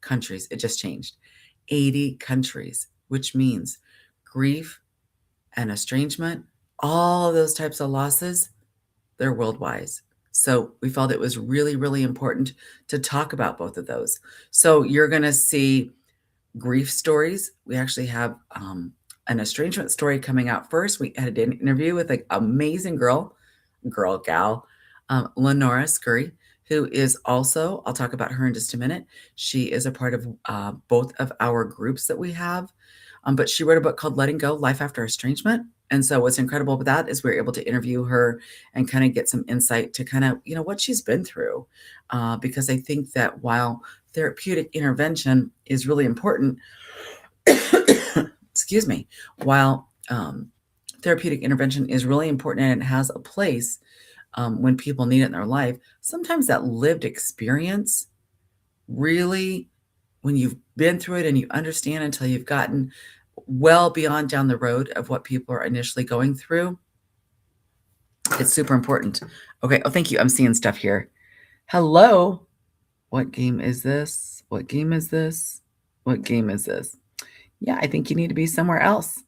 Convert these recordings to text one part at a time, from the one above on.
countries. It just changed. 80 countries, which means grief and estrangement, all of those types of losses, they're worldwide. So we felt it was really, really important to talk about both of those. So you're going to see grief stories. We actually have an estrangement story coming out first. We had an interview with an amazing gal, Lenora Scurry, who is also, I'll talk about her in just a minute. She is a part of both of our groups that we have. But she wrote a book called Letting Go, Life After Estrangement. And so what's incredible about that is we're able to interview her and kind of get some insight to kind of, what she's been through. Because I think that while therapeutic intervention is really important, excuse me, while therapeutic intervention is really important and it has a place when people need it in their life, sometimes that lived experience really, when you've been through it and you understand until you've gotten well beyond down the road of what people are initially going through, it's super important. Okay. Oh, thank you. I'm seeing stuff here. Hello. What game is this? What game is this? What game is this? Yeah, I think you need to be somewhere else.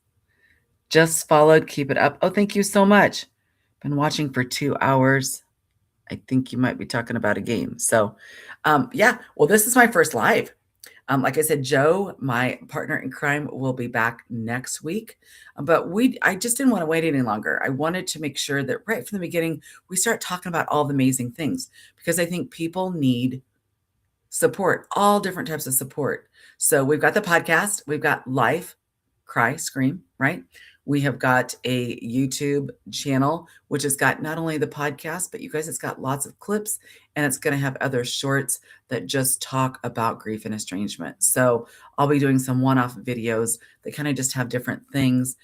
Just followed. Keep it up. Oh, thank you so much. Been watching for 2 hours. I think you might be talking about a game. So, yeah, well, this is my first live. Like I said, Joe, my partner in crime, will be back next week. But I just didn't want to wait any longer. I wanted to make sure that right from the beginning, we start talking about all the amazing things because I think people need support, all different types of support. So we've got the podcast, we've got Life, Cry, Scream, right? We have got a YouTube channel, which has got not only the podcast, but you guys, it's got lots of clips and it's going to have other shorts that just talk about grief and estrangement. So I'll be doing some one off videos that kind of just have different things,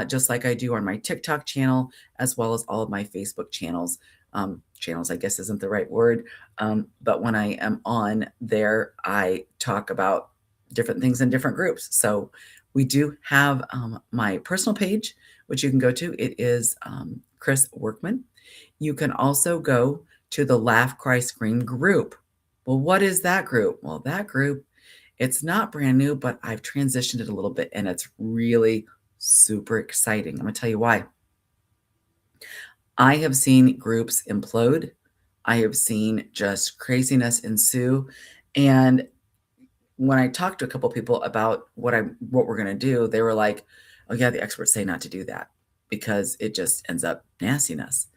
just like I do on my TikTok channel, as well as all of my Facebook channels. Channels, I guess, isn't the right word. But when I am on there, I talk about different things in different groups. So we do have my personal page, which you can go to. It is Chris Workman. You can also go to the Laugh, Cry, Scream group. Well, what is that group? Well, that group, it's not brand new, but I've transitioned it a little bit and it's really super exciting. I'm going to tell you why. I have seen groups implode. I have seen just craziness ensue. And when I talked to a couple people about what we're going to do, they were like, "Oh yeah, the experts say not to do that because it just ends up nastiness."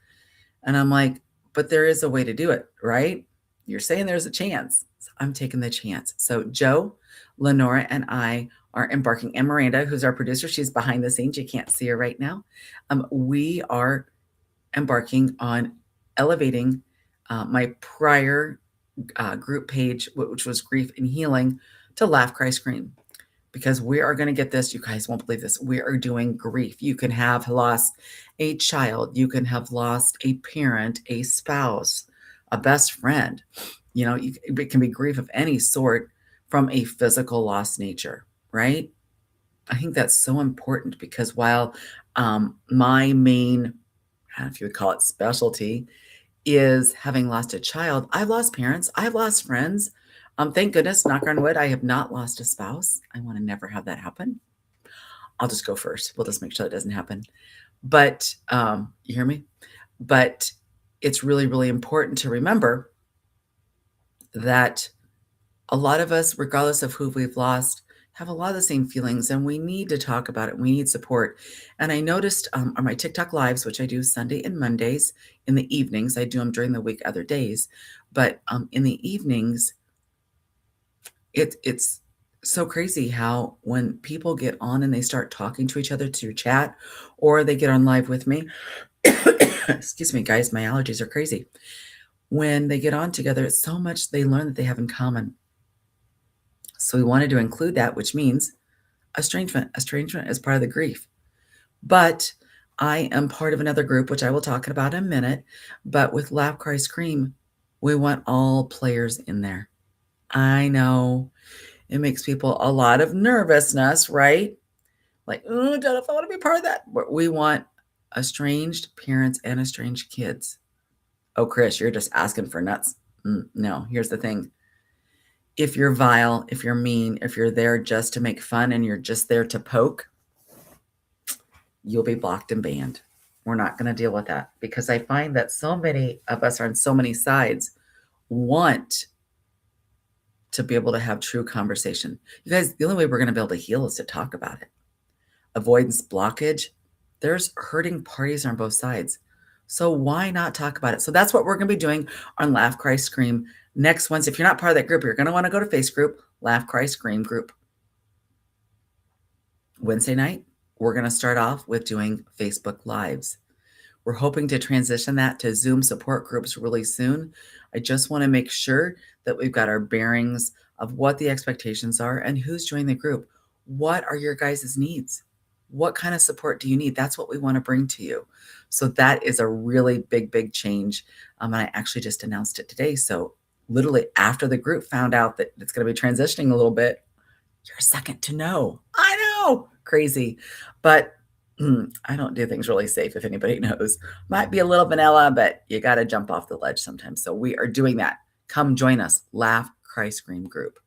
And I'm like, "But there is a way to do it, right? You're saying there's a chance." So I'm taking the chance. So Joe, Lenora, and I are embarking, and Miranda, who's our producer, she's behind the scenes. You can't see her right now. We are embarking on elevating my prior group page, which was Grief and Healing, to Laugh, Cry, Scream. Because we are going to get this. You guys won't believe this. We are doing grief. You can have lost a child. You can have lost a parent, a spouse, a best friend. It can be grief of any sort from a physical loss nature, right? I think that's so important because while my main, I don't know if you would call it specialty, is having lost a child. I've lost parents. I've lost friends. Thank goodness, knock on wood, I have not lost a spouse. I want to never have that happen. I'll just go first. We'll just make sure it doesn't happen. But you hear me? But it's really, really important to remember that a lot of us, regardless of who we've lost, have a lot of the same feelings and we need to talk about it. We need support. And I noticed on my TikTok lives, which I do Sunday and Mondays in the evenings, I do them during the week other days, but in the evenings, it's so crazy how when people get on and they start talking to each other through chat or they get on live with me, excuse me, guys, my allergies are crazy. When they get on together, it's so much they learn that they have in common. So we wanted to include that, which means estrangement. Estrangement is part of the grief. But I am part of another group, which I will talk about in a minute. But with Laugh, Cry, Scream, we want all players in there. I know it makes people a lot of nervousness, right? Like, oh, I don't know if I want to be part of that. But we want estranged parents and estranged kids. Oh, Chris, you're just asking for nuts. No, here's the thing. If you're vile, if you're mean, if you're there just to make fun and you're just there to poke, you'll be blocked and banned. We're not going to deal with that because I find that so many of us are on so many sides want to be able to have true conversation. You guys, the only way we're going to be able to heal is to talk about it. Avoidance, blockage, there's hurting parties on both sides. So why not talk about it? So that's what we're going to be doing on Laugh, Cry, Scream next Wednesday. If you're not part of that group, you're going to want to go to Face Group, Laugh, Cry, Scream group. Wednesday night, we're going to start off with doing Facebook Lives. We're hoping to transition that to Zoom support groups really soon. I just want to make sure that we've got our bearings of what the expectations are and who's joining the group. What are your guys' needs? What kind of support do you need? That's what we want to bring to you. So that is a really big, big change. And I actually just announced it today. So literally after the group found out that it's going to be transitioning a little bit, you're second to know. I know, crazy. But I don't do things really safe, if anybody knows. Might be a little vanilla, but you got to jump off the ledge sometimes. So we are doing that. Come join us, Laugh, Cry, Scream group.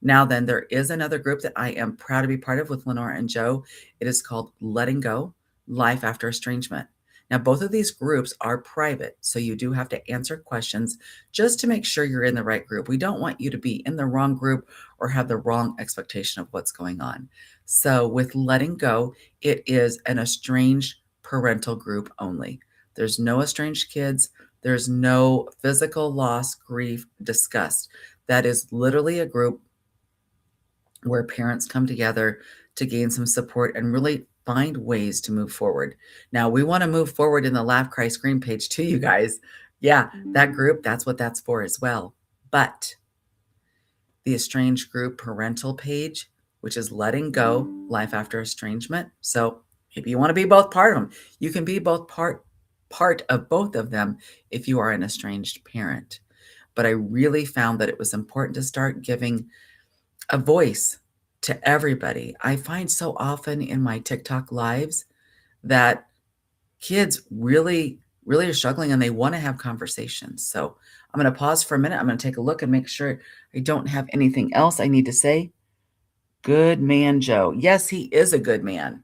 Now then, there is another group that I am proud to be part of with Lenore and Joe. It is called Letting Go, Life After Estrangement. Now, both of these groups are private, so you do have to answer questions just to make sure you're in the right group. We don't want you to be in the wrong group or have the wrong expectation of what's going on. So with Letting Go, it is an estranged parental group only. There's no estranged kids. There's no physical loss, grief discussed. That is literally a group where parents come together to gain some support and really find ways to move forward. Now, we want to move forward in the Laugh, Cry, Scream page too, you guys. Yeah, that group, that's what that's for as well. But the estranged group parental page, which is Letting Go, Life After Estrangement. So maybe you want to be both part of them. You can be both part of both of them if you are an estranged parent. But I really found that it was important to start giving a voice to everybody. I find so often in my TikTok lives that kids really, really are struggling and they want to have conversations. So I'm going to pause for a minute. I'm going to take a look and make sure I don't have anything else I need to say. Good man, Joe. Yes, he is a good man.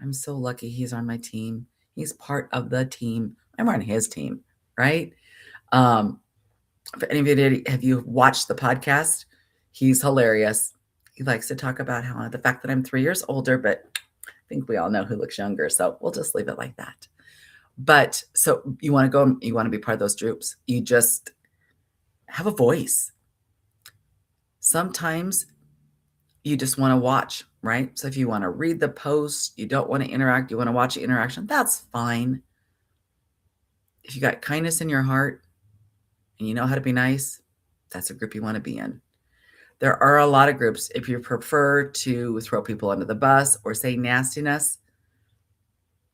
I'm so lucky he's on my team. He's part of the team. I'm on his team, right? For any of you, have you watched the podcast? He's hilarious. He likes to talk about how the fact that I'm 3 years older, but I think we all know who looks younger. So we'll just leave it like that. But so you want to go, you want to be part of those groups. You just have a voice. Sometimes you just want to watch, right? So if you want to read the post, you don't want to interact, you want to watch the interaction, that's fine. If you got kindness in your heart and you know how to be nice, that's a group you want to be in. There are a lot of groups. If you prefer to throw people under the bus or say nastiness,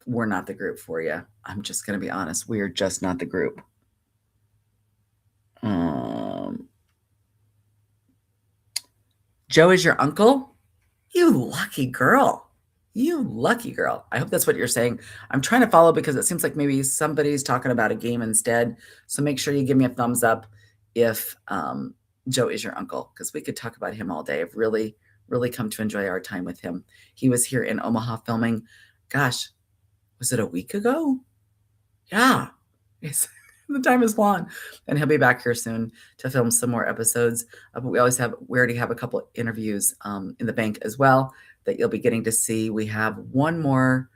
we're not the group for you. I'm just going to be honest. We are just not the group. Joe is your uncle? You lucky girl. You lucky girl. I hope that's what you're saying. I'm trying to follow because it seems like maybe somebody's talking about a game instead. So make sure you give me a thumbs up if Joe is your uncle, because we could talk about him all day. I've really, really come to enjoy our time with him. He was here in Omaha filming. Gosh, was it a week ago? Yeah. The time is long. And he'll be back here soon to film some more episodes. But we already have a couple of interviews in the bank as well that you'll be getting to see. We have one more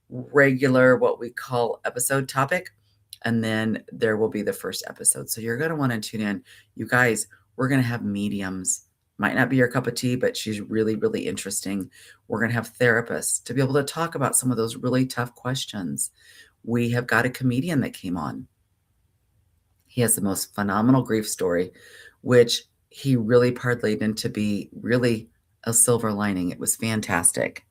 regular, what we call episode topic, and then there will be the first episode. So you're going to want to tune in. You guys, we're going to have mediums. Might not be your cup of tea, but she's really, really interesting. We're going to have therapists to be able to talk about some of those really tough questions. We have got a comedian that came on. He has the most phenomenal grief story, which he really parlayed into be really a silver lining. It was fantastic.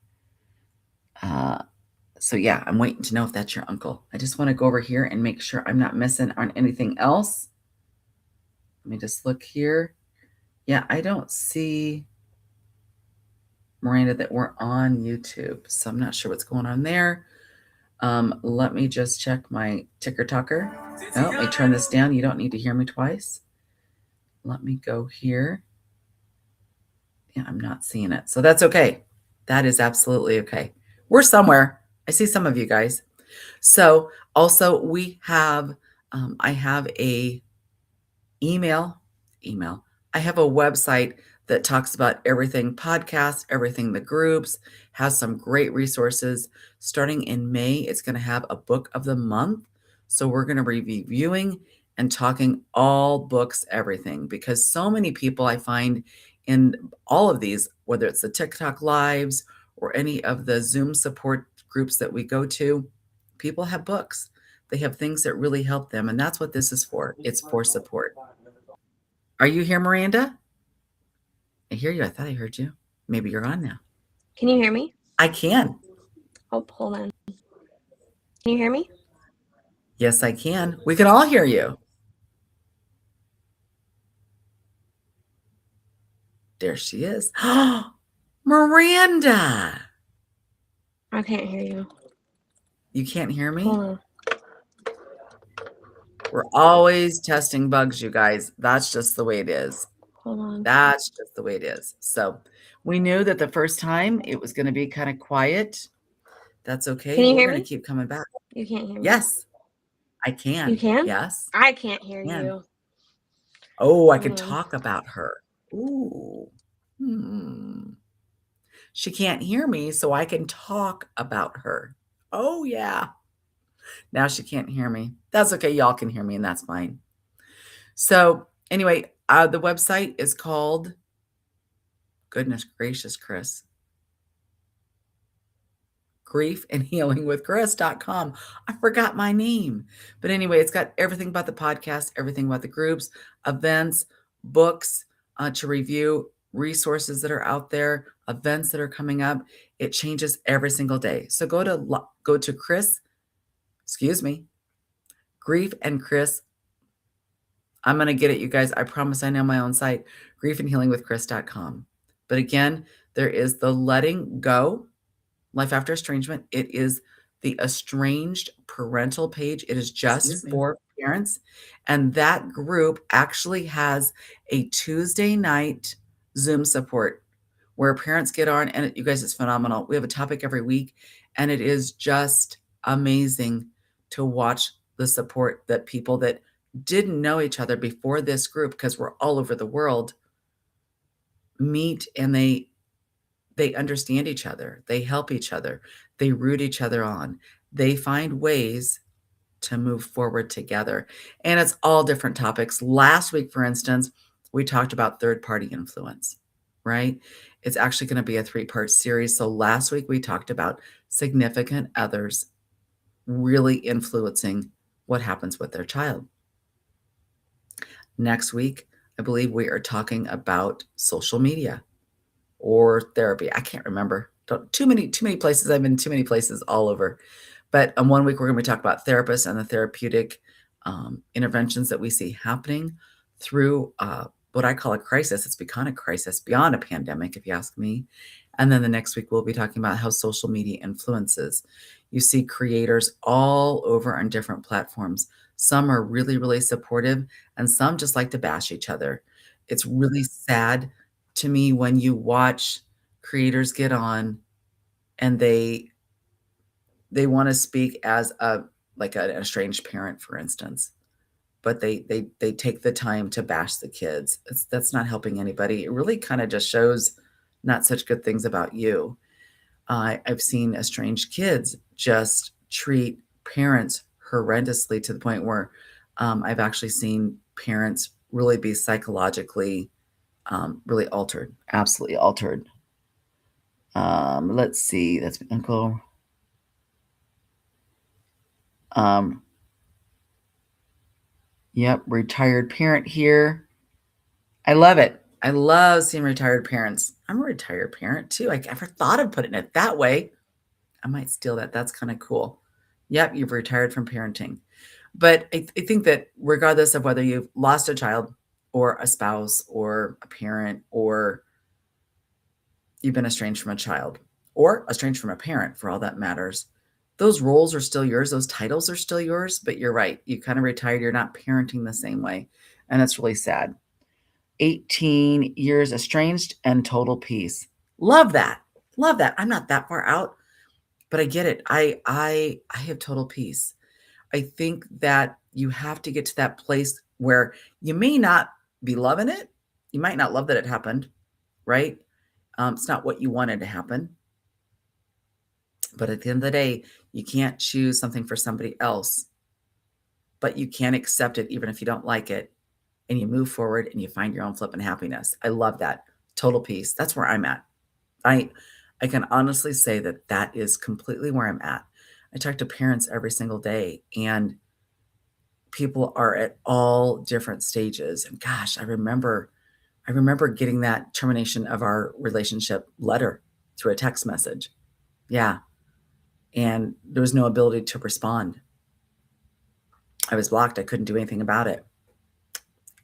So yeah, I'm waiting to know if that's your uncle. I just want to go over here and make sure I'm not missing on anything else. Let me just look here. Yeah, I don't see Miranda that we're on YouTube, so I'm not sure what's going on there. Let me just check my ticker talker. Oh, let me turn this down. You don't need to hear me twice. Let me go here. Yeah, I'm not seeing it. So that's okay. That is absolutely okay. We're somewhere. I see some of you guys. So also we have, I have a email, email. I have a website that talks about everything podcast, everything the groups, has some great resources. Starting in May, it's going to have a book of the month. So we're going to be reviewing and talking all books, everything, because so many people I find in all of these, whether it's the TikTok lives or any of the Zoom support groups that we go to, people have books. They have things that really help them. And that's what this is for. It's for support. Are you here, Miranda? I hear you. I thought I heard you. Maybe you're on now. Can you hear me? I can. Oh, hold on. Can you hear me? Yes, I can. We can all hear you. There she is. Miranda. I can't hear you. You can't hear me? Hold on. We're always testing bugs, you guys. That's just the way it is. Hold on. That's just the way it is. So we knew that the first time it was going to be kind of quiet. That's okay. Can you We're hear going me? to keep coming back. You can't hear me. Yes, I can. You can? Yes. I can't hear Can. you. Oh, I Hold could on. talk about her. Ooh. She can't hear me, so I can talk about her. Oh, yeah. Now she can't hear me. That's okay. Y'all can hear me, and that's fine. So, anyway, the website is called, goodness gracious, Chris, griefandhealingwithchris.com. I forgot my name. But anyway, it's got everything about the podcast, everything about the groups, events, books to review, resources that are out there, events that are coming up. It changes every single day. So go to Chris, excuse me, Grief and Chris. I'm going to get it, you guys. I promise I know my own site, griefandhealingwithchris.com. But again, there is the letting go Life After Estrangement. It is the estranged parental page. It is just for parents. And that group actually has a Tuesday night Zoom support where parents get on, and you guys, it's phenomenal. We have a topic every week, and it is just amazing to watch the support that people that didn't know each other before this group, because we're all over the world, meet, and they understand each other. They help each other. They root each other on. They find ways to move forward together. And it's all different topics. Last week, for instance, we talked about third party influence, right? It's actually going to be a 3-part series. So last week, we talked about significant others really influencing what happens with their child. Next week, I believe we are talking about social media or therapy. I can't remember. Too many places. I've been too many places all over. But 1 week we're going to be talking about therapists and the therapeutic interventions that we see happening through what I call a crisis. It's become a crisis beyond a pandemic, if you ask me. And then the next week we'll be talking about how social media influences. You see creators all over on different platforms. Some are really, really supportive, and some just like to bash each other. It's really sad to me when you watch creators get on and they want to speak as a like an estranged parent, for instance, but they take the time to bash the kids. That's not helping anybody. It really kind of just shows not such good things about you. I've seen estranged kids just treat parents horrendously to the point where I've actually seen parents really be psychologically really altered, absolutely altered. Let's see. That's my uncle. Um, yep, retired parent here. I love it. I love seeing retired parents. I'm a retired parent too. I never thought of putting it that way. I might steal that. That's kind of cool. Yep, you've retired from parenting. But I think that regardless of whether you've lost a child or a spouse or a parent, or you've been estranged from a child or estranged from a parent, for all that matters, those roles are still yours. Those titles are still yours. But you're right. You kind of retired. You're not parenting the same way. And that's really sad. 18 years estranged and total peace. Love that. Love that. I'm not that far out, but I get it. I have total peace. I think that you have to get to that place where you may not be loving it. You might not love that it happened, right? It's not what you wanted to happen. But at the end of the day, you can't choose something for somebody else, but you can accept it even if you don't like it. And you move forward and you find your own flipping happiness. I love that. Total peace. That's where I'm at. I I can honestly say that that is completely where I'm at. I talk to parents every single day, and people are at all different stages. And gosh, I remember getting that termination of our relationship letter through a text message. Yeah, and there was no ability to respond. I was blocked. I couldn't do anything about it.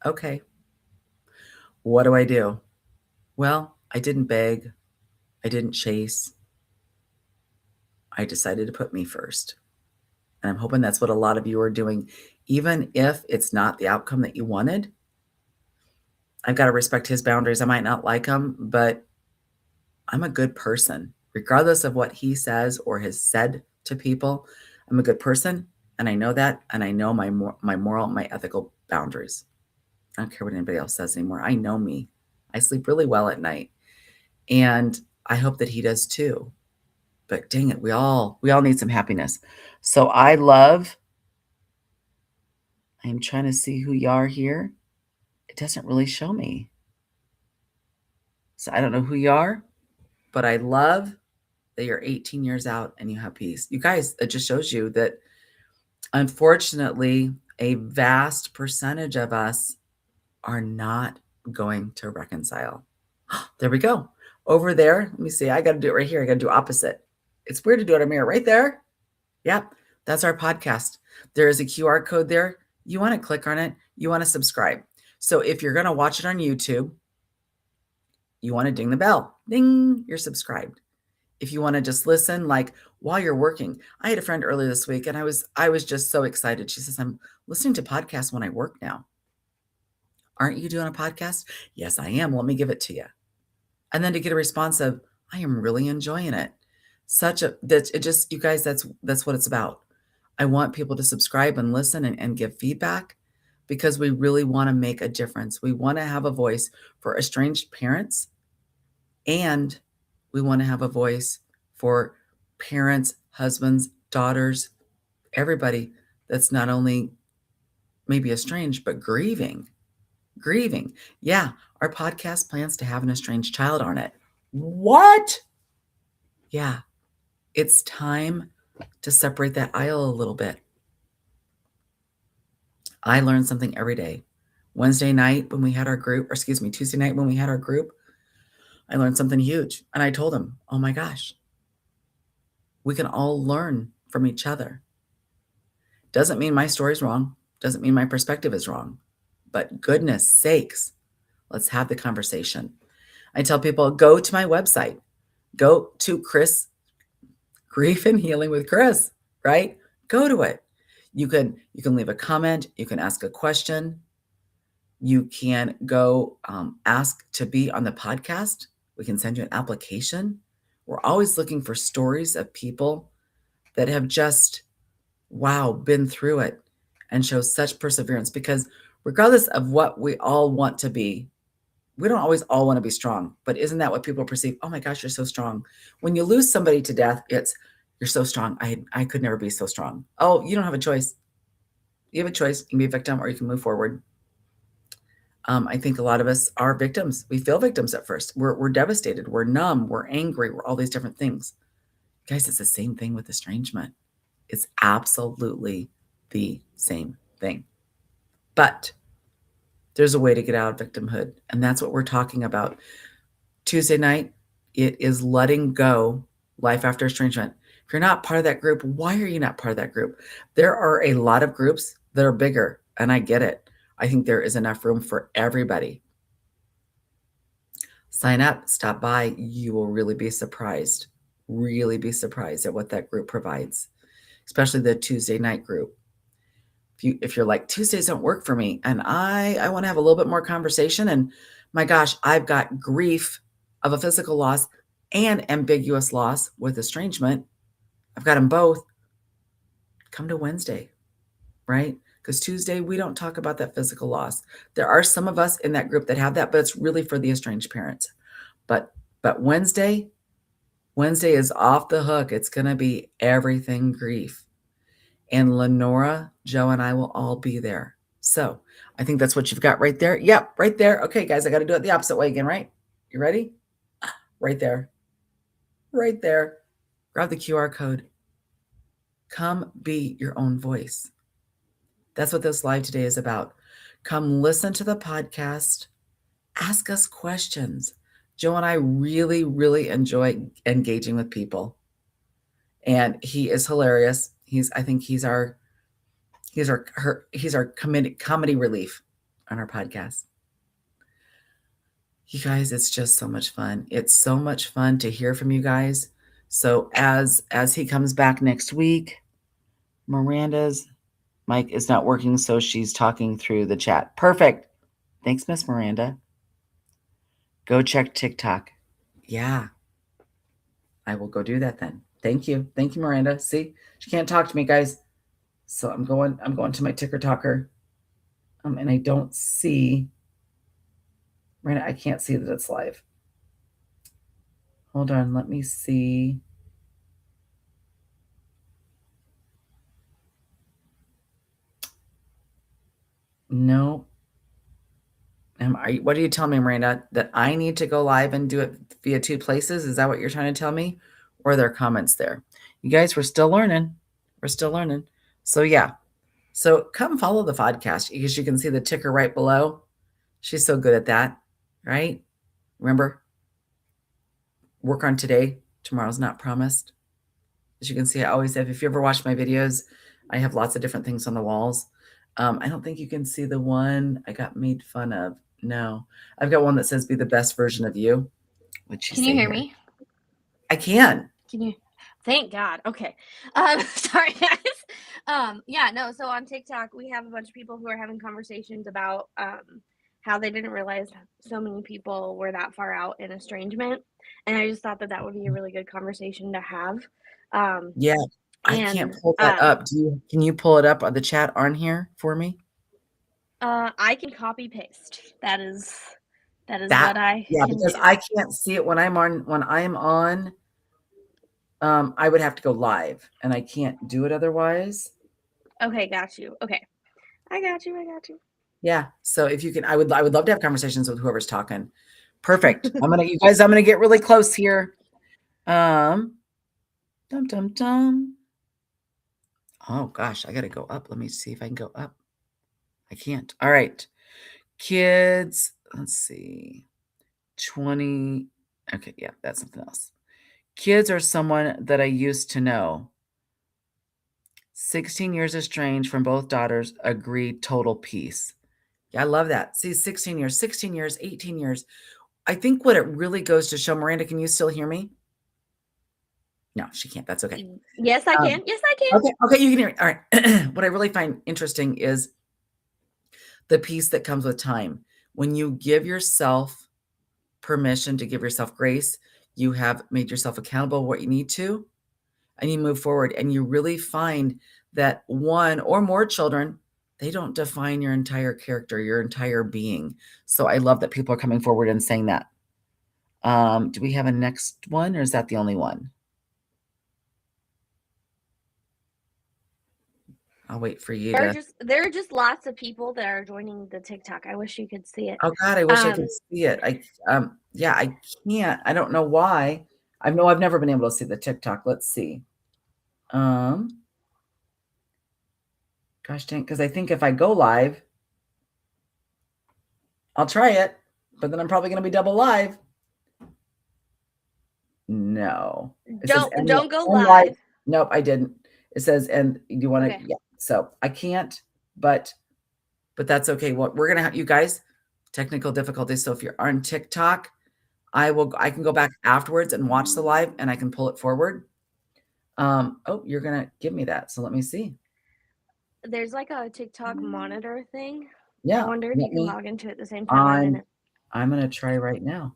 Okay, what do I do? Well, I didn't beg. I didn't chase. I decided to put me first. And I'm hoping that's what a lot of you are doing. Even if it's not the outcome that you wanted, I've got to respect his boundaries. I might not like him, but I'm a good person. Regardless of what he says or has said to people, I'm a good person. And I know that. And I know my moral, my ethical boundaries. I don't care what anybody else says anymore. I know me. I sleep really well at night. And I hope that he does too. But dang it, we all need some happiness. So I am trying to see who you are here. It doesn't really show me. So I don't know who you are, but I love that you're 18 years out and you have peace. You guys, it just shows you that unfortunately, a vast percentage of us are not going to reconcile. There we go. Over there, let me see. I got to do it right here. I got to do opposite. It's weird to do it on a mirror right there. Yep, that's our podcast. There is a QR code there. You want to click on it. You want to subscribe. So if you're going to watch it on YouTube, you want to ding the bell. Ding, you're subscribed. If you want to just listen, like while you're working. I had a friend earlier this week and I was just so excited. She says, I'm listening to podcasts when I work now. Aren't you doing a podcast? Yes, I am. Let me give it to you. And then to get a response of, I am really enjoying it. You guys, that's what it's about. I want people to subscribe and listen and give feedback because we really want to make a difference. We want to have a voice for estranged parents, and we want to have a voice for parents, husbands, daughters, everybody that's not only maybe estranged, but grieving. Grieving. Yeah, our podcast plans to have an estranged child on it. What? Yeah, it's time to separate that aisle a little bit. I learn something every day. Wednesday night when we had our group, or excuse me, Tuesday night when we had our group, I learned something huge. And I told him, oh my gosh, we can all learn from each other. Doesn't mean my story's wrong. Doesn't mean my perspective is wrong. But goodness sakes, let's have the conversation. I tell people, go to my website. Go to Chris, Grief and Healing with Chris, right? Go to it. You can leave a comment. You can ask a question. You can go ask to be on the podcast. We can send you an application. We're always looking for stories of people that have just, wow, been through it and show such perseverance, because regardless of what we all want to be, we don't always all want to be strong, but isn't that what people perceive? Oh my gosh, you're so strong. When you lose somebody to death, it's, you're so strong. I could never be so strong. Oh, you don't have a choice. You have a choice. You can be a victim or you can move forward. I think a lot of us are victims. We feel victims at first. We're devastated. We're numb. We're angry. We're all these different things. Guys, it's the same thing with estrangement. It's absolutely the same thing. But there's a way to get out of victimhood. And that's what we're talking about. Tuesday night, it is letting go, life after estrangement. If you're not part of that group, why are you not part of that group? There are a lot of groups that are bigger, and I get it. I think there is enough room for everybody. Sign up, stop by. You will really be surprised at what that group provides, especially the Tuesday night group. If you're like, Tuesdays don't work for me and I want to have a little bit more conversation, and my gosh, I've got grief of a physical loss and ambiguous loss with estrangement. I've got them both. Come to Wednesday, right? Because Tuesday, we don't talk about that physical loss. There are some of us in that group that have that, but it's really for the estranged parents. But but Wednesday is off the hook. It's going to be everything grief. And Lenora, Joe, and I will all be there. So I think that's what you've got right there. Yep, right there. Okay, guys, I got to do it the opposite way again, right? You ready? Right there. Right there. Grab the QR code. Come be your own voice. That's what this live today is about. Come listen to the podcast. Ask us questions. Joe and I really, really enjoy engaging with people. And he is hilarious. I think he's our comedy relief on our podcast. You guys, it's just so much fun. It's so much fun to hear from you guys. So as he comes back next week, Miranda's mic is not working, so she's talking through the chat. Perfect. Thanks, Miss Miranda. Go check TikTok. Yeah, I will go do that then. Thank you. Thank you, Miranda. See, she can't talk to me, guys. So I'm going to my ticker talker. And I don't see Miranda, I can't see that it's live. Hold on, let me see. No. What are you telling me, Miranda? That I need to go live and do it via two places? Is that what you're trying to tell me? Or are there comments there? You guys, we're still learning. We're still learning. So yeah. So come follow the podcast because you can see the ticker right below. She's so good at that, right? Remember, work on today. Tomorrow's not promised. As you can see, I always have, if you ever watch my videos, I have lots of different things on the walls. I don't think you can see the one I got made fun of. No, I've got one that says "Be the best version of you." What'd she Can you say hear here? me? I can. Can you? Thank God. Okay. Sorry guys. Yeah, no, so on TikTok we have a bunch of people who are having conversations about how they didn't realize so many people were that far out in estrangement. And I just thought that that would be a really good conversation to have. Yeah, I can't And pull that up. Can you pull it up on the chat on here for me? I can copy paste. That is That what I yeah, can because do. I can't see it when I'm on. I would have to go live, and I can't do it otherwise. Okay, got you. Okay. I got you. Yeah. So if you can, I would love to have conversations with whoever's talking. Perfect. You guys, I'm gonna get really close here. Dum dum dum. Oh gosh, I gotta go up. Let me see if I can go up. I can't. All right. Kids, let's see. 20. Okay, yeah, that's something else. Kids are someone that I used to know. 16 years estranged from both daughters, agreed total peace. Yeah, I love that. See, 16 years, 18 years. I think what it really goes to show, Miranda, can you still hear me? No, she can't. That's okay. Yes, I can. Yes, I can. Okay, you can hear me. All right. What I really find interesting is the peace that comes with time. When you give yourself permission to give yourself grace, you have made yourself accountable what you need to, and you move forward. And you really find that one or more children, they don't define your entire character, your entire being. So I love that people are coming forward and saying that. Do we have a next one, or is that the only one? I'll wait for you to. There are just lots of people that are joining the TikTok. I wish you could see it. Oh God, I wish I could see it. Yeah, I can't. I don't know why. I've never been able to see the TikTok. Let's see. Gosh dang, because I think if I go live, I'll try it, but then I'm probably going to be double live. No. It says Don't go end live. live. Nope, I didn't. It says and you want to yeah. So I can't, but that's okay. What we're gonna have, you guys, technical difficulties. So if you're on TikTok, I can go back afterwards and watch the live and I can pull it forward. Oh, you're gonna give me that. So let me see. there's like a TikTok monitor thing. I Yeah, wonder if you let can me. log into it at the same time I'm in I'm it. I'm gonna try right now.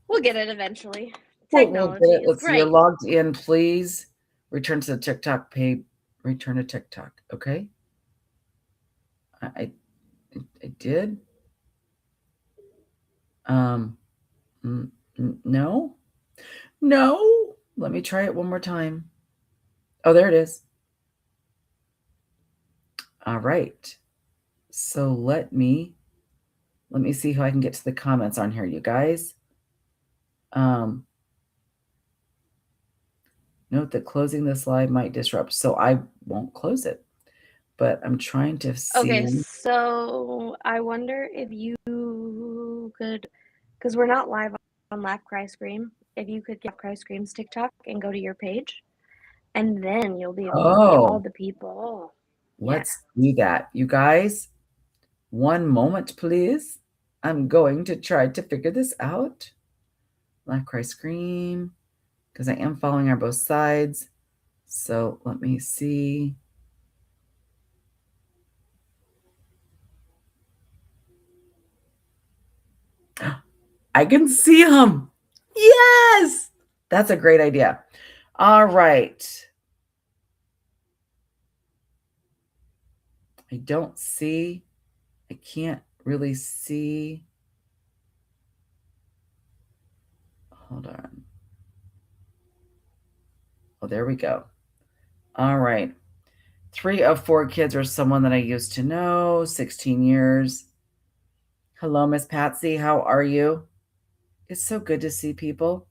We'll get it eventually. We'll get it. Technology is Let's see. You're great. logged in. Please return to the TikTok page. Return to TikTok. Okay. I I did. Um. No. No. Let me try it one more time. Oh, there it is. All right. So let me see how I can get to the comments on here, you guys. Um, Note that closing this live might disrupt, so I won't close it. But I'm trying to Okay, see. so I wonder if you could, because we're not live on Laugh Cry Scream, if you could get Cry Scream's TikTok and go to your page, and then you'll be able to see all Oh, the people. Yeah. let's do that. You guys, one moment, please. I'm going to try to figure this out. Laugh, cry, scream, because I am following on both sides. So let me see. I can see him. Yes, that's a great idea. All right. I don't see, I can't really see. Hold on. Oh, there we go. All right. 3 of 4 kids are someone that I used to know, 16 years. Hello, Miss Patsy. How are you? It's so good to see people.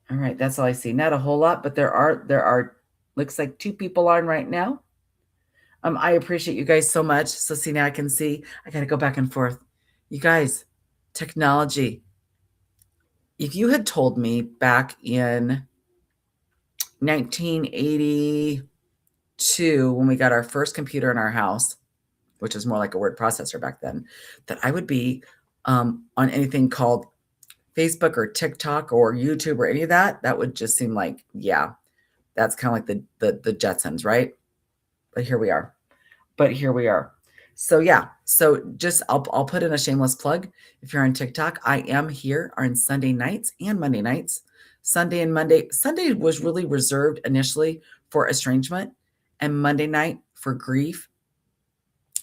All right, that's all I see. Not a whole lot, but there are looks like 2 people on right now. I appreciate you guys so much. So see now I can see. I got to go back and forth. You guys, technology. If you had told me back in 1982 when we got our first computer in our house, which is more like a word processor back then, that I would be on anything called Facebook or TikTok or YouTube or any of that, that would just seem like, yeah, that's kind of like the Jetsons, right? But here we are. But here we are. So yeah, so just I'll put in a shameless plug. If you're on TikTok, I am here on Sunday nights and Monday nights. Sunday and Monday. Sunday was really reserved initially for estrangement, and Monday night for grief.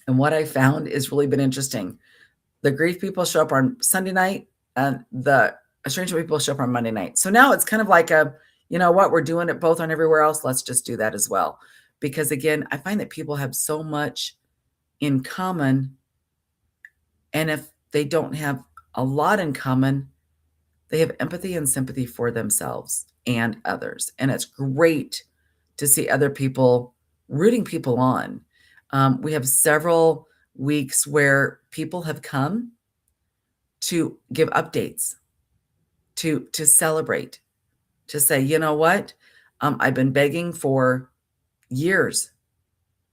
And what I found is really been interesting. The grief people show up on Sunday night, and the estrangement people show up on Monday night. So now it's kind of like a, you know what, we're doing it both on everywhere else. Let's just do that as well. Because again, I find that people have so much in common. And if they don't have a lot in common, they have empathy and sympathy for themselves and others. And it's great to see other people rooting people on. We have several weeks where people have come to give updates, to celebrate, to say, you know what, I've been begging for years,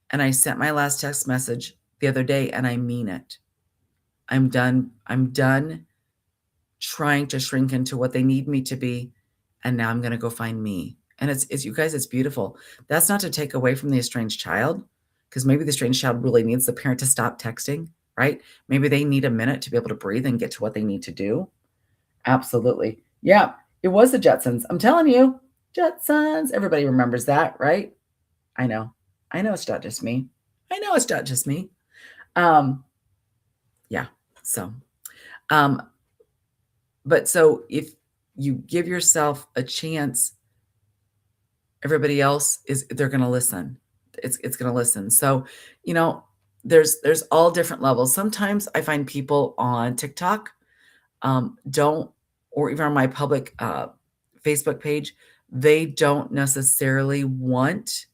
and I sent my last text message the other day, and I mean it. I'm done. I'm done trying to shrink into what they need me to be, and now I'm going to go find me. And it's you guys, it's beautiful. That's not to take away from the estranged child, because maybe the estranged child really needs the parent to stop texting, right? Maybe they need a minute to be able to breathe and get to what they need to do. Absolutely. Yeah, it was the Jetsons. I'm telling you, Jetsons. Everybody remembers that, right? I know. I know it's not just me. I know it's not just me. Um, yeah. So, um, but so if you give yourself a chance, everybody else is they're going to listen. It's going to listen. So, you know, there's all different levels. Sometimes I find people on TikTok don't, or even on my public Facebook page, they don't necessarily want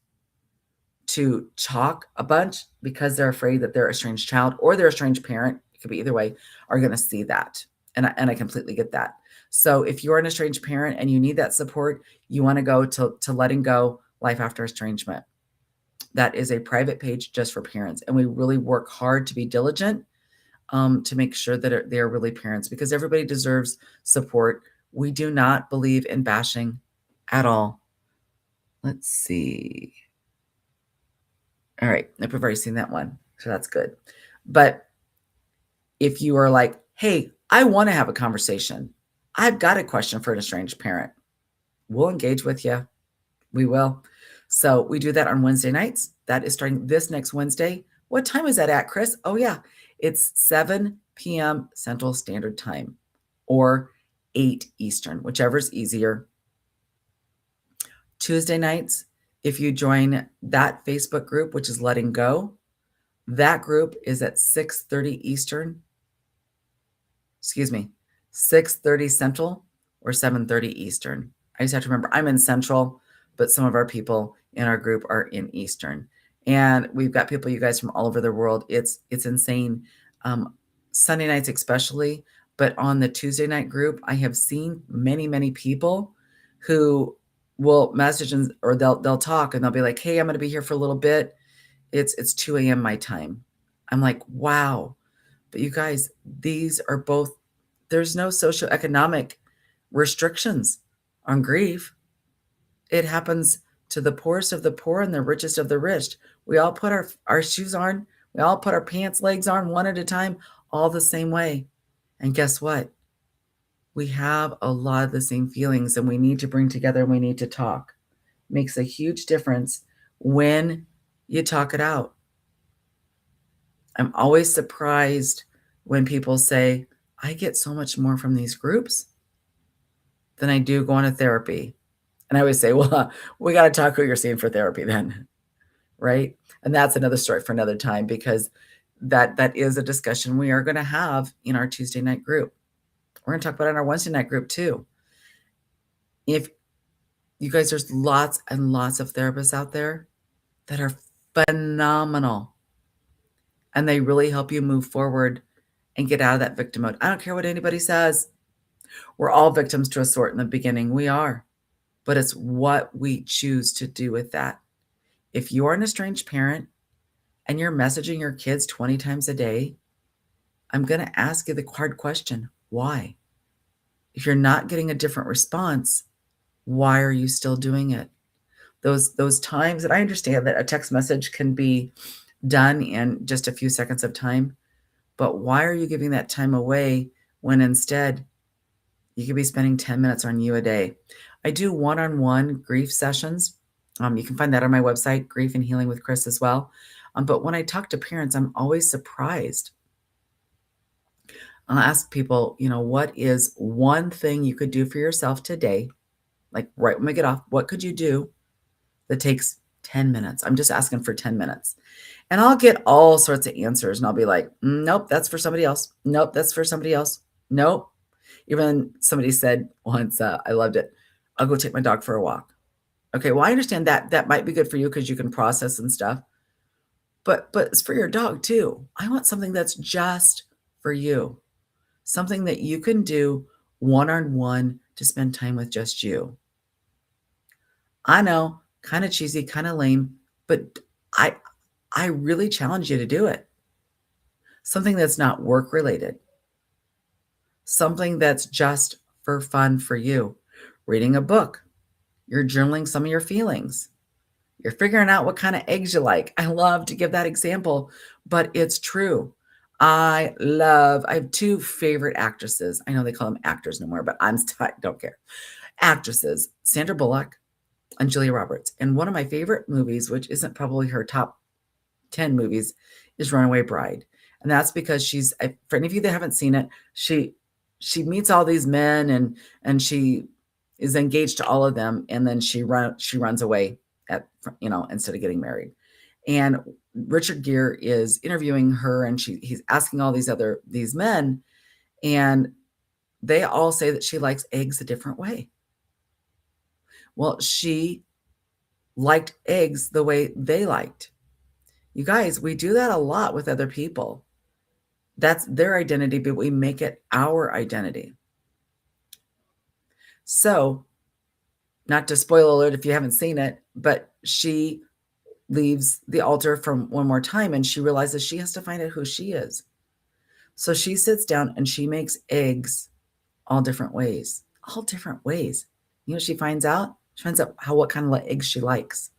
to talk a bunch because they're afraid that their estranged child or their estranged parent, it could be either way, are going to see that. And I completely get that. So if you're an estranged parent and you need that support, you want to go to Letting Go Life After Estrangement. That is a private page just for parents. And we really work hard to be diligent to make sure that they're really parents, because everybody deserves support. We do not believe in bashing. at all. Let's see. All right, I've already seen that one, so that's good. But if you are like, hey, I want to have a conversation, I've got a question for an estranged parent, we'll engage with you. We will. So we do that on Wednesday nights. That is starting this next Wednesday. What time is that at, Chris? Oh, yeah. It's 7 p.m. Central Standard Time or 8 Eastern, whichever is easier. Tuesday nights, if you join that Facebook group, which is Letting Go, that group is at 6:30 Eastern. Excuse me, 6:30 Central or 7:30 Eastern. I just have to remember I'm in Central, but some of our people in our group are in Eastern. And we've got people, you guys, from all over the world. It's insane. Sunday nights especially, but on the Tuesday night group, I have seen many people who will message or they'll talk and they'll be like, "Hey, I'm going to be here for a little bit. It's 2 a.m. my time." I'm like, "Wow." But you guys, these are both, there's no socioeconomic restrictions on grief. It happens to the poorest of the poor and the richest of the rich. We all put our shoes on, we all put our pants legs on one at a time, all the same way. And guess what? We have a lot of the same feelings and we need to bring together and we need to talk. It makes a huge difference when you talk it out. I'm always surprised when people say, I get so much more from these groups than I do going to therapy. And I always say, well, we got to talk who you're seeing for therapy then, right? And that's another story for another time because that is a discussion we are going to have in our Tuesday night group. We're going to talk about it in our Wednesday night group too. If you guys, there's lots and lots of therapists out there that are phenomenal and they really help you move forward and get out of that victim mode. I don't care what anybody says. We're all victims to a sort in the beginning. We are. But it's what we choose to do with that. If you are an estranged parent and you're messaging your kids 20 times a day, I'm going to ask you the hard question, why? If you're not getting a different response, why are you still doing it? Those times that I understand that a text message can be done in just a few seconds of time, but why are you giving that time away when instead you could be spending 10 minutes on you a day? I do one-on-one grief sessions. You can find that on my website, Grief and Healing with Chris as well. But when I talk to parents, I'm always surprised. I'll ask people, what is one thing you could do for yourself today? Like right when we get off, what could you do that takes 10 minutes? I'm just asking for 10 minutes. And I'll get all sorts of answers and I'll be like, nope, that's for somebody else. Nope, that's for somebody else. Nope. Even somebody said once, I loved it, I'll go take my dog for a walk. Okay, well, I understand that might be good for you because you can process and stuff. But it's for your dog too. I want something that's just for you. Something that you can do one-on-one to spend time with just you. I know, kind of cheesy, kind of lame, but I really challenge you to do it. Something that's not work related. Something that's just for fun for you. Reading a book. You're journaling some of your feelings. You're figuring out what kind of eggs you like. I love to give that example, but it's true. I have two favorite actresses. I know they call them actors no more, but I don't care. Actresses, Sandra Bullock and Julia Roberts. And one of my favorite movies, which isn't probably her top 10 movies, is Runaway Bride. And that's because for any of you that haven't seen it, she meets all these men and she is engaged to all of them. And then she runs away instead of getting married. And Richard Gere is interviewing her and he's asking all these men, and they all say that she likes eggs a different way. Well, she liked eggs the way they liked. You guys, we do that a lot with other people. That's their identity, but we make it our identity. So, not to spoil alert if you haven't seen it, but she leaves the altar from one more time and she realizes she has to find out who she is. So she sits down and she makes eggs all different ways. All different ways. You know what she finds out? She finds out what kind of eggs she likes.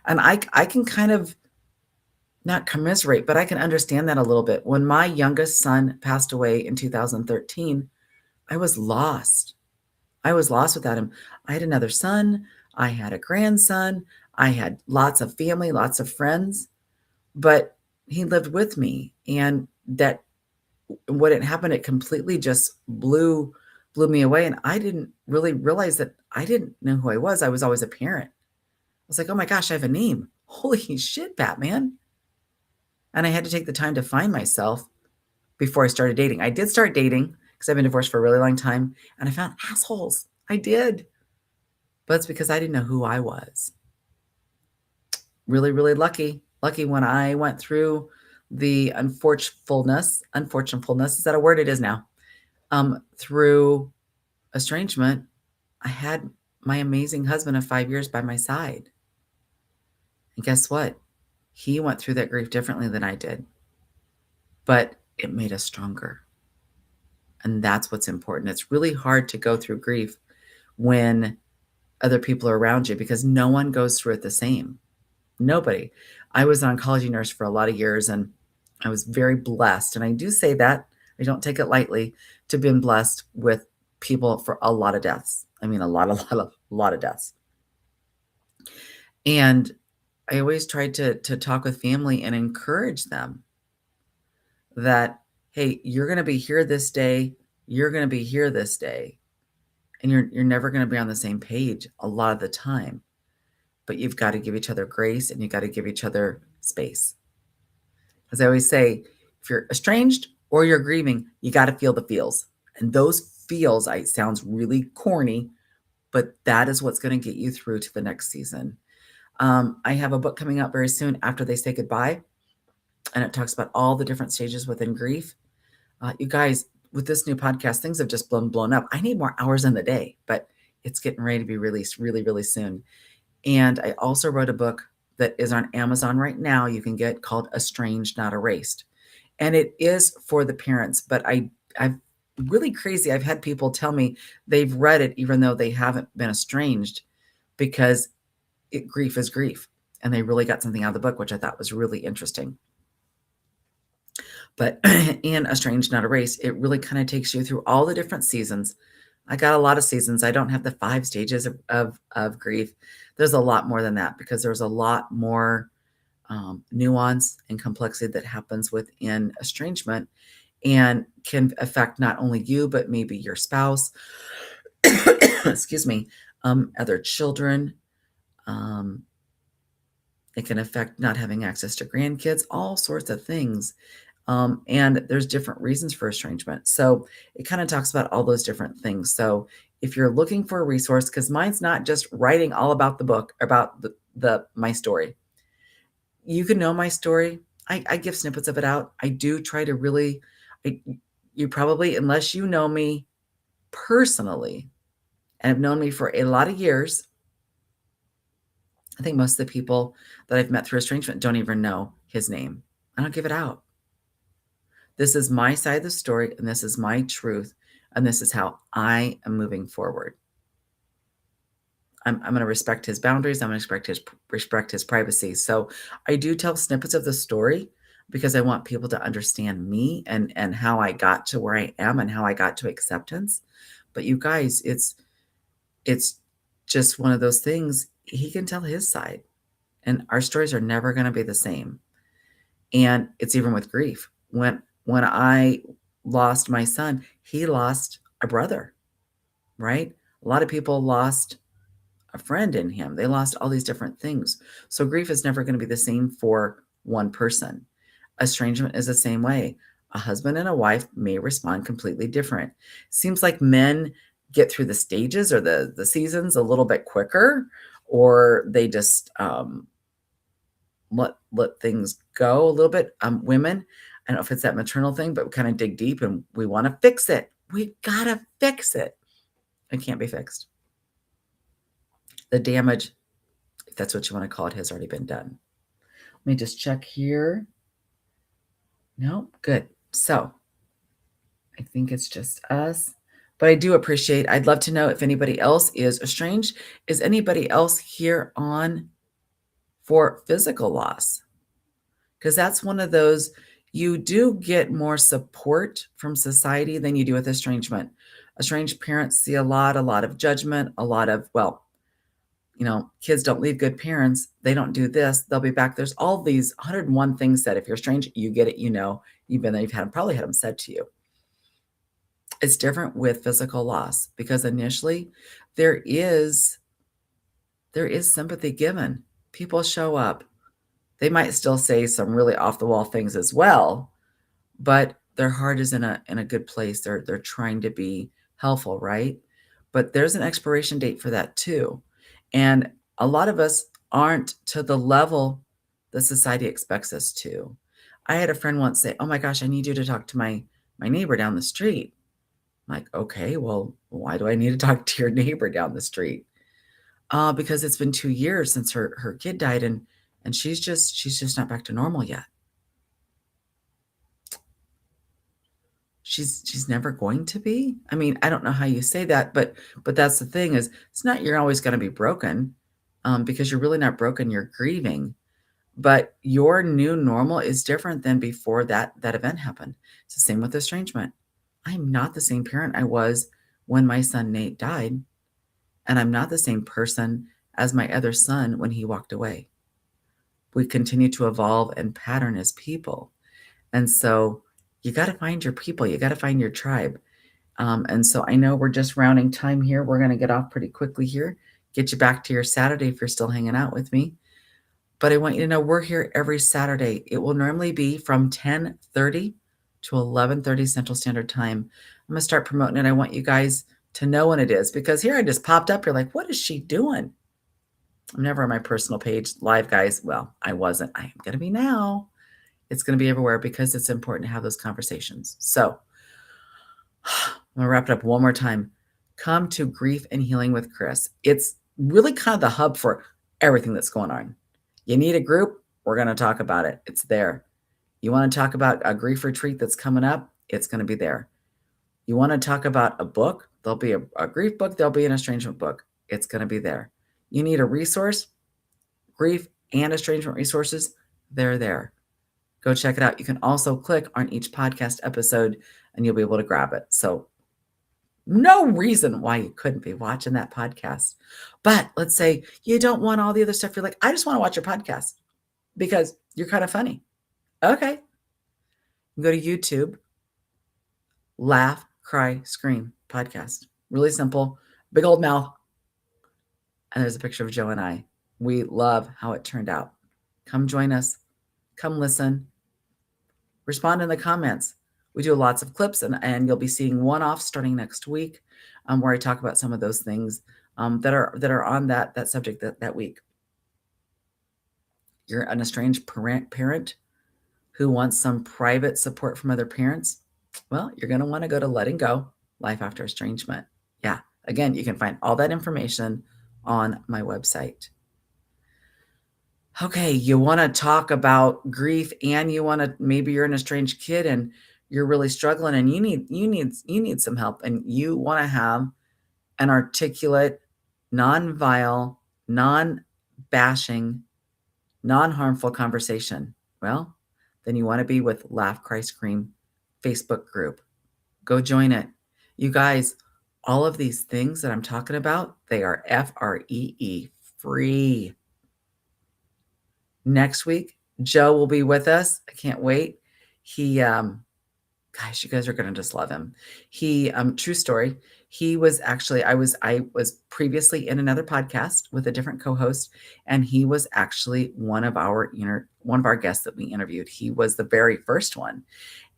And I can kind of not commiserate, but I can understand that a little bit. When my youngest son passed away in 2013, I was lost. I was lost without him. I had another son, I had a grandson, I had lots of family, lots of friends, but he lived with me. And that when it happened, it completely just blew me away. And I didn't really realize that I didn't know who I was. I was always a parent. I was like, oh my gosh, I have a name. Holy shit, Batman. And I had to take the time to find myself before I started dating. I did start dating because I've been divorced for a really long time, and I found assholes. I did. But it's because I didn't know who I was. Really, really lucky. Lucky when I went through the unfortunatefulness, is that a word? It is now. Through estrangement, I had my amazing husband of 5 years by my side. And guess what? He went through that grief differently than I did, but it made us stronger. And that's what's important. It's really hard to go through grief when other people are around you because no one goes through it the same. Nobody. I was an oncology nurse for a lot of years and I was very blessed. And I do say that, I don't take it lightly, to been blessed with people for a lot of deaths. I mean, a lot of deaths. And I always tried to talk with family and encourage them that, hey, you're going to be here this day. You're going to be here this day. And you're never going to be on the same page a lot of the time. But you've got to give each other grace and you got to give each other space. As I always say, if you're estranged or you're grieving, you got to feel the feels. And those feels, sounds really corny, but that is what's going to get you through to the next season. I have a book coming out very soon, After They Say Goodbye, and it talks about all the different stages within grief. You guys, with this new podcast, things have just blown up. I need more hours in the day, but it's getting ready to be released really, really soon. And I also wrote a book that is on Amazon right now. You can get called Estranged, Not Erased. And it is for the parents, but I've really crazy. I've had people tell me they've read it even though they haven't been estranged because grief is grief. And they really got something out of the book, which I thought was really interesting. But in Estranged, Not Erased, it really kind of takes you through all the different seasons. I got a lot of seasons. I don't have the 5 stages of grief. There's a lot more than that because there's a lot more nuance and complexity that happens within estrangement and can affect not only you, but maybe your spouse, excuse me, other children. It can affect not having access to grandkids, all sorts of things. And there's different reasons for estrangement. So it kind of talks about all those different things. So if you're looking for a resource, because mine's not just writing all about the book, about my story. You can know my story. I give snippets of it out. I do try to really, you probably, unless you know me personally and have known me for a lot of years, I think most of the people that I've met through estrangement don't even know his name. I don't give it out. This is my side of the story, and this is my truth, and this is how I am moving forward. I'm going to respect his boundaries. I'm going to respect his privacy. So I do tell snippets of the story because I want people to understand me and how I got to where I am and how I got to acceptance. But you guys, it's just one of those things. He can tell his side, and our stories are never going to be the same. And it's even with grief. When I lost my son, he lost a brother, right? A lot of people lost a friend in him. They lost all these different things. So grief is never going to be the same for one person. Estrangement is the same way. A husband and a wife may respond completely different. Seems like men get through the stages or the seasons a little bit quicker, or they just let things go a little bit. Women, I don't know if it's that maternal thing, but we kind of dig deep and we want to fix it. We gotta fix it. It can't be fixed. The damage, if that's what you want to call it, has already been done. Let me just check here. No, good. So I think it's just us. But I do appreciate, I'd love to know if anybody else is estranged. Is anybody else here on for physical loss? Because that's one of those, you do get more support from society than you do with estrangement. Estranged parents see a lot of judgment, a lot of, well, kids don't leave good parents. They don't do this. They'll be back. There's all these 101 things that if you're strange, you get it, even though probably had them said to you. It's different with physical loss because initially there is sympathy given. People show up. They might still say some really off the wall things as well, but their heart is in a good place. They're trying to be helpful, right? But there's an expiration date for that too. And a lot of us aren't to the level that society expects us to. I had a friend once say, "Oh my gosh, I need you to talk to my neighbor down the street." I'm like, "Okay, well, why do I need to talk to your neighbor down the street?" Because it's been 2 years since her kid died, and she's just not back to normal yet. She's never going to be. I mean, I don't know how you say that, but that's the thing, is it's not you're always going to be broken, because you're really not broken. You're grieving, but your new normal is different than before that event happened. It's the same with estrangement. I'm not the same parent I was when my son Nate died, and I'm not the same person as my other son when he walked away. We continue to evolve and pattern as people. And so you got to find your people, you got to find your tribe. And so I know we're just rounding time here. We're going to get off pretty quickly here, get you back to your Saturday if you're still hanging out with me. But I want you to know we're here every Saturday. It will normally be from 10:30 to 11:30 Central Standard Time. I'm going to start promoting it. I want you guys to know when it is, because here I just popped up. You're like, what is she doing? I'm never on my personal page live, guys. Well, I wasn't. I am going to be now. It's going to be everywhere because it's important to have those conversations. So I'm going to wrap it up one more time. Come to Grief and Healing with Chris. It's really kind of the hub for everything that's going on. You need a group? We're going to talk about it. It's there. You want to talk about a grief retreat that's coming up? It's going to be there. You want to talk about a book? There'll be a grief book. There'll be an estrangement book. It's going to be there. You need a resource? Grief and estrangement resources? They're there. Go check it out. You can also click on each podcast episode and you'll be able to grab it. So no reason why you couldn't be watching that podcast. But let's say you don't want all the other stuff. You're like, I just want to watch your podcast because you're kind of funny. Okay. Go to YouTube, Laugh, Cry, Scream podcast. Really simple. Big old mouth. And there's a picture of Joe and I. We love how it turned out. Come join us. Come listen. Respond in the comments. We do lots of clips, and you'll be seeing one off starting next week, where I talk about some of those things that are on that subject that week. You're an estranged parent who wants some private support from other parents. Well, you're going to want to go to Letting Go, Life After Estrangement. Yeah. Again, you can find all that information on my website. Okay, you want to talk about grief, and maybe you're an estranged kid and you're really struggling, and you need some help, and you want to have an articulate, non-vile, non-bashing, non-harmful conversation. Well, then you want to be with Laugh, Cry, Scream Facebook group. Go join it. You guys, all of these things that I'm talking about, they are free. Next week, Joe will be with us. I can't wait. He, gosh, you guys are going to just love him. He, true story. He was actually, I was previously in another podcast with a different co-host, and he was actually one of our guests that we interviewed. He was the very first one.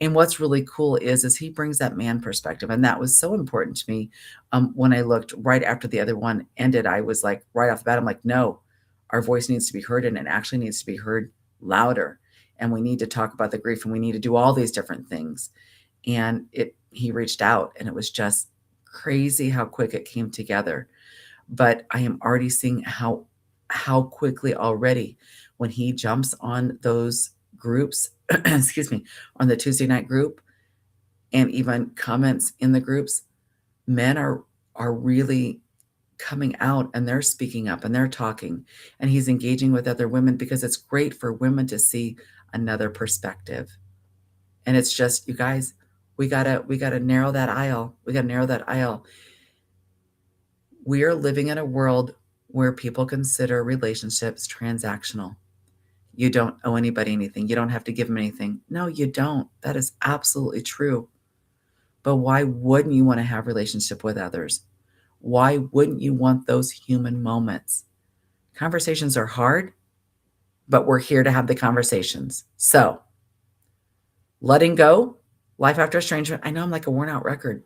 And what's really cool is he brings that man perspective. And that was so important to me. When I looked right after the other one ended, I was like, right off the bat, I'm like, no, our voice needs to be heard, and it actually needs to be heard louder. And we need to talk about the grief, and we need to do all these different things. And he reached out, and it was just crazy how quick it came together. But I am already seeing how quickly already, when he jumps on those groups, excuse me, on the Tuesday night group, and even comments in the groups, men are really coming out and they're speaking up and they're talking and he's engaging with other women because it's great for women to see another perspective. And it's just, you guys, we gotta narrow that aisle. We gotta narrow that aisle. We are living in a world where people consider relationships transactional. You don't owe anybody anything. You don't have to give them anything. No, you don't. That is absolutely true. But why wouldn't you want to have relationship with others? Why wouldn't you want those human moments? Conversations are hard, but we're here to have the conversations. So, letting go, life after estrangement. I know I'm like a worn out record.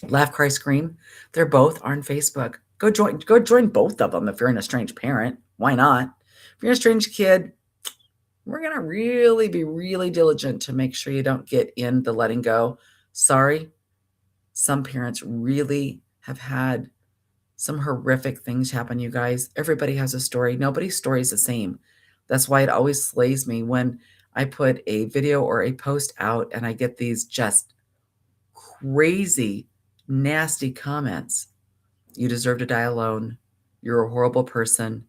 Laugh, cry, scream. They're both on Facebook. Go join both of them if you're an estranged parent. Why not? If you're an estranged kid, we're going to really be really diligent to make sure you don't get in the letting go. Sorry, some parents really have had some horrific things happen, you guys. Everybody has a story. Nobody's story is the same. That's why it always slays me when I put a video or a post out and I get these just crazy, nasty comments. You deserve to die alone. You're a horrible person.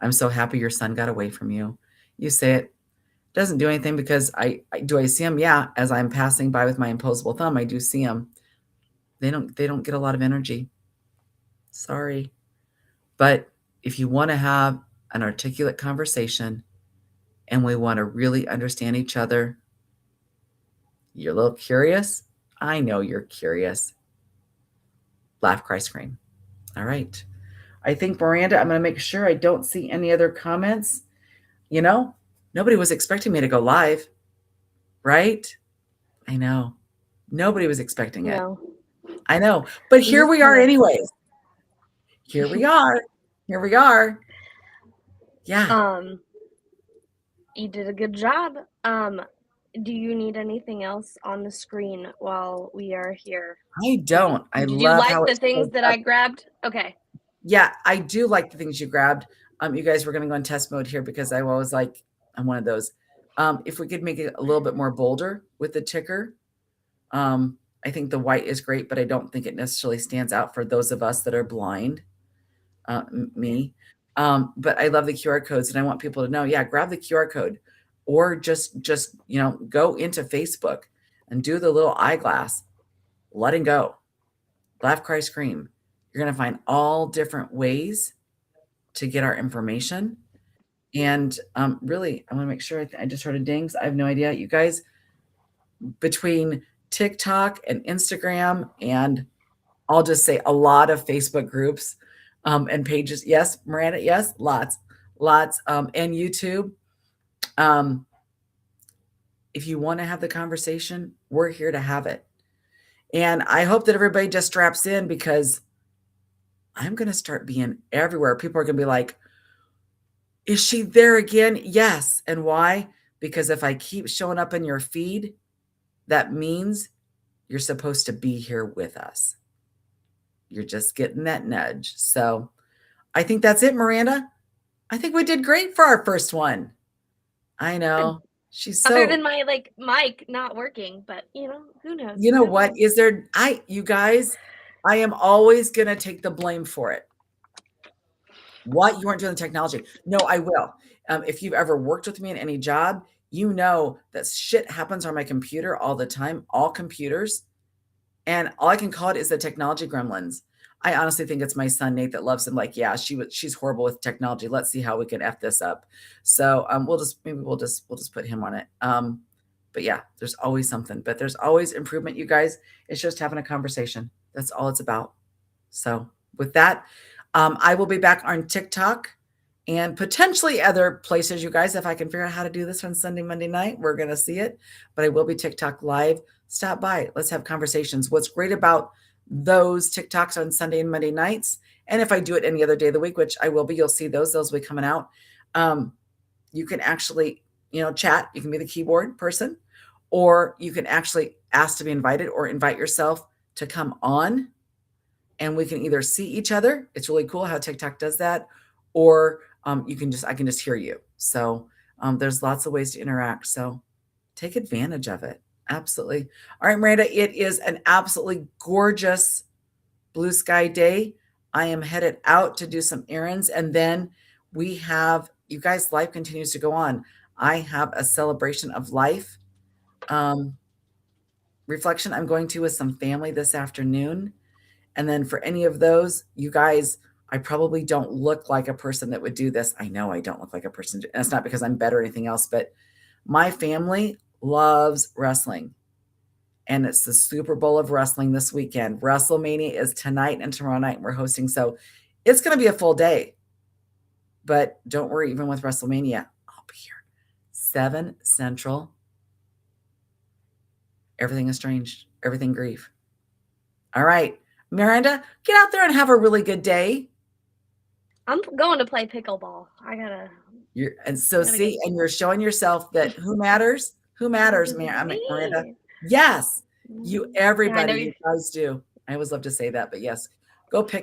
I'm so happy your son got away from you. You say it doesn't do anything because I see them. Yeah, as I'm passing by with my imposable thumb, I do see them. They don't get a lot of energy. Sorry. But if you want to have an articulate conversation and we want to really understand each other, you're a little curious. I know you're curious. Laugh, cry, scream. All right. I think, Miranda, I'm going to make sure I don't see any other comments. You know, nobody was expecting me to go live, right? I know. Nobody was expecting it. No. I know. But I'm here just we kind are, of. anyways. Here we are. Here we are. Yeah. You did a good job. Do you need anything else on the screen while we are here? I don't. I Did you love how like it the things shows that up. I grabbed? Okay. Yeah, I do like the things you grabbed. You guys, we're going to go in test mode here because I was like, I'm one of those. If we could make it a little bit more bolder with the ticker, I think the white is great, but I don't think it necessarily stands out for those of us that are blind, Yeah. me. But I love the QR codes, and I want people to know, yeah, grab the QR code, or just go into Facebook and do the little eyeglass, letting go, laugh, cry, scream. You're going to find all different ways to get our information. And really, I want to make sure I just heard a dings. I have no idea. You guys, between TikTok and Instagram, and I'll just say a lot of Facebook groups and pages. Yes, Miranda, yes, lots. And YouTube. Um, if you want to have the conversation, we're here to have it. And I hope that everybody just straps in because I'm going to start being everywhere. People are going to be like, is she there again? Yes. And why? Because if I keep showing up in your feed, that means you're supposed to be here with us. You're just getting that nudge. So I think that's it, Miranda. I think we did great for our first one. I Good. know. She's Other so, than my mic not working, but who knows? you know Who what? knows? You guys, I am always going to take the blame for it. What? You weren't doing the technology. No, I will. If you've ever worked with me in any job, you know that shit happens on my computer all the time, all computers. And all I can call it is the technology gremlins. I honestly think it's my son Nate that loves him. Like, yeah, she's horrible with technology. Let's see how we can f this up. So we'll just put him on it. But yeah, there's always something. But there's always improvement, you guys. It's just having a conversation. That's all it's about. So with that, I will be back on TikTok and potentially other places, you guys. If I can figure out how to do this on Sunday, Monday night, we're going to see it. But I will be TikTok live. Stop by. Let's have conversations. What's great about those TikToks on Sunday and Monday nights, and if I do it any other day of the week, which I will be, you'll see those. Those will be coming out. You can actually, chat. You can be the keyboard person, or you can actually ask to be invited or invite yourself to come on and we can either see each other. It's really cool how TikTok does that, or I can just hear you. So there's lots of ways to interact. So take advantage of it. Absolutely. All right, Miranda, it is an absolutely gorgeous blue sky day. I am headed out to do some errands, and then we have, you guys, life continues to go on. I have a celebration of life um, reflection I'm going to with some family this afternoon. And then for any of those, you guys, I probably don't look like a person that would do this. I know I don't look like a person. And it's not because I'm better or anything else, but my family loves wrestling. And it's the Super Bowl of wrestling this weekend. WrestleMania is tonight and tomorrow night. And we're hosting. So it's going to be a full day. But don't worry, even with WrestleMania, I'll be here. 7 Central. Everything is strange. Everything grief. All right. Miranda, get out there and have a really good day. I'm going to play pickleball. And so gotta get see, and you're showing yourself that who matters? Who matters, Miranda? me. Yes, Yeah, I know everybody, you're you guys do. I always love to say that, but yes, go pick